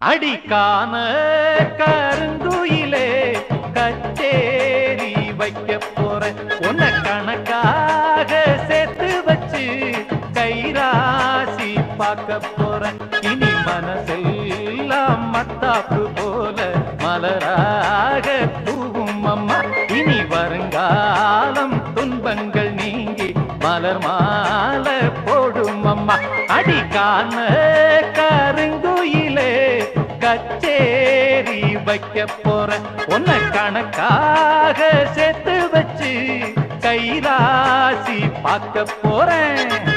அடிக்கான கருங்குயிலே கச்சேரி வைக்க போற உன்னை கணக்காக சேர்த்து வச்சு கைராசி பார்க்க போற இனி மனசெல்லாம் மத்தாப்பு போல மலராக பூவும் அம்மா இனி வருங்காலம் துன்பங்கள் நீங்கி மலர் மாலை போடும் அம்மா அடிக்கான கருங்குயிலே கச்சேரி வைக்க போற உன்னை கணக்காக சேர்த்து வச்சு கைராசி பார்க்க போறேன்